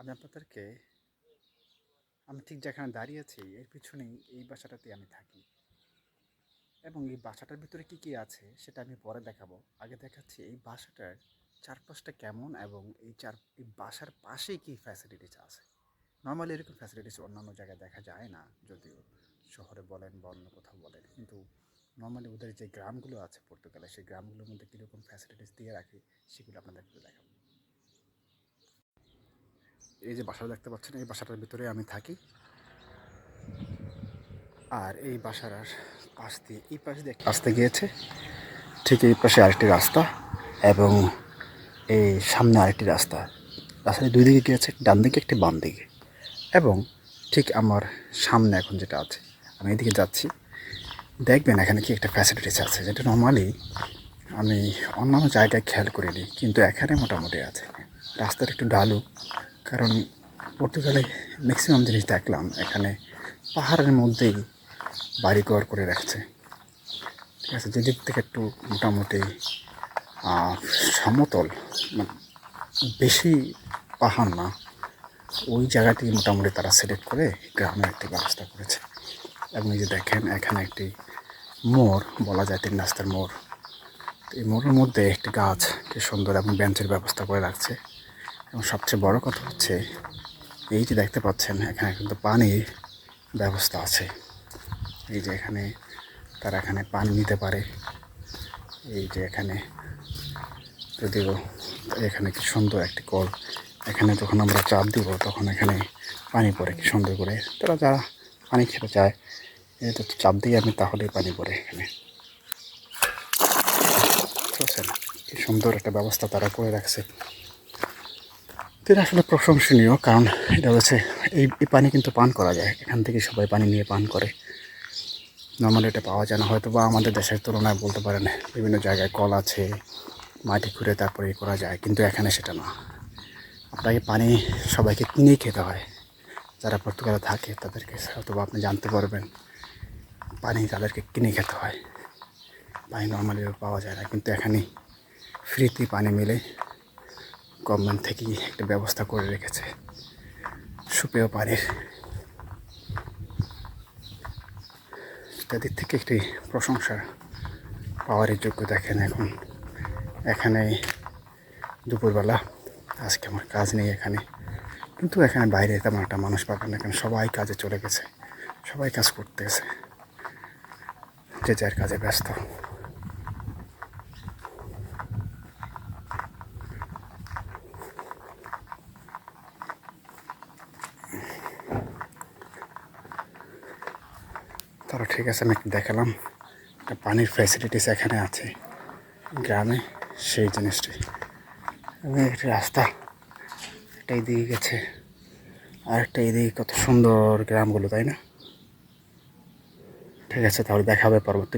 আমি আপনাদেরকে আমি ঠিক যেখানে দাঁড়িয়ে আছি এর পিছনেই এই বাসাটাতে আমি থাকি এবং এই বাসাটার ভিতরে কী আছে সেটা আমি পরে দেখাবো। আগে দেখাচ্ছি এই বাসাটার চারপাশটা কেমন এবং এই বাসার পাশেই কী ফ্যাসিলিটিস আছে। নর্মালি এরকম ফ্যাসিলিটিস অন্যান্য জায়গায় দেখা যায় না, যদিও শহরে বলেন বা অন্য কোথাও বলেন, কিন্তু নর্মালি ওদের যে গ্রামগুলো আছে পর্তুগালে, সেই গ্রামগুলোর মধ্যে কীরকম ফ্যাসিলিটিস দিয়ে রাখে সেগুলো আপনাদেরকে দেখাবো। এই যে বাসাটা দেখতে পাচ্ছেন, এই বাসাটার ভিতরে আমি থাকি। আর এই বাসার পাশ দিয়ে এই পাশে দিয়ে রাস্তা গিয়েছে, ঠিক এই পাশে আরেকটি রাস্তা এবং এই সামনে আরেকটি রাস্তা। রাস্তায় দুই দিকে গিয়েছে, ডান দিকে একটি বাম দিকে। এবং ঠিক আমার সামনে এখন যেটা আছে, আমি এদিকে যাচ্ছি, দেখবেন এখানে কি একটা ফ্যাসিলিটিস আছে যেটা নর্মালি আমি অন্যান্য জায়গায় খেয়াল করিনি, কিন্তু এখানে মোটামুটি আছে। রাস্তাটা একটু ঢালু, কারণ পর্তুগালে ম্যাক্সিমাম জিনিস দেখলাম এখানে পাহাড়ের মধ্যেই বাড়িঘর করে রাখছে। ঠিক আছে, যেদিক থেকে একটু মোটামুটি সমতল, বেশি পাহাড় না, ওই জায়গাটি মোটামুটি তারা সিলেক্ট করে গ্রামের একটি ব্যবস্থা করেছে। এবং এই যে দেখেন এখানে একটি মোড় বলা যায়, 3 রাস্তার মোড়। এই মোড়ের মধ্যে একটি গাছ কি সুন্দর এবং বেঞ্চের ব্যবস্থা করে রাখছে। এবং সবচেয়ে বড় কথা হচ্ছে এই যে দেখতে পাচ্ছেন এখানে কিন্তু পানির ব্যবস্থা আছে। এই যে এখানে তারা এখানে পানি নিতে পারে। এই যে এখানে যদিও এখানে কি সুন্দর একটি কল, এখানে যখন আমরা চাপ দিব তখন এখানে পানি পড়ে কি সুন্দর করে। তারা যারা পানি খেতে চায় এটা চাপ দিয়ে আমি তাহলেই পানি পড়ে এখানে। বুঝছেন কি সুন্দর একটা ব্যবস্থা তারা করে রাখছে। এটা আসলে প্রশংসনীয়, কারণ এটা হচ্ছে এই পানি কিন্তু পান করা যায়, এখান থেকে সবাই পানি নিয়ে পান করে। নর্মালি এটা পাওয়া যায় না, হয়তো বা আমাদের দেশের তুলনায় বলতে পারেন বিভিন্ন জায়গায় কল আছে, মাটি খুঁড়ে তারপরে করা যায়, কিন্তু এখানে সেটা না। আপনাকে পানি সবাইকে কিনেই খেতে হয়। যারা পর্তুগালে থাকে তাদেরকে হয়তো বা আপনি জানতে পারবেন পানি তাদেরকে কিনে খেতে হয়, পানি নর্মালি পাওয়া যায় না। কিন্তু এখানে ফ্রিতে পানি মিলে, গভর্নমেন্ট থেকেই একটা ব্যবস্থা করে রেখেছে সুপেয় পানির। তাদের থেকে একটি প্রশংসা পাওয়ারের যোগ্য। দেখেন এখন এখানে দুপুরবেলা, আজকে আমার কাজ নেই এখানে, কিন্তু এখানে বাইরে তেমন একটা মানুষ পাবেন না, কারণ সবাই কাজে চলে গেছে, সবাই কাজ করতেছে, যে যার কাজে ব্যস্ত। তারও ঠিক আছে, আমি একটু দেখালাম একটা পানির ফ্যাসিলিটিস এখানে আছে গ্রামে, সেই জিনিসটি। এবং একটি রাস্তা, একটা এদিকে গেছে আর একটা এদিকে, কত সুন্দর গ্রামগুলো, তাই না? ঠিক আছে, তাহলে দেখা হবে পরবর্তী।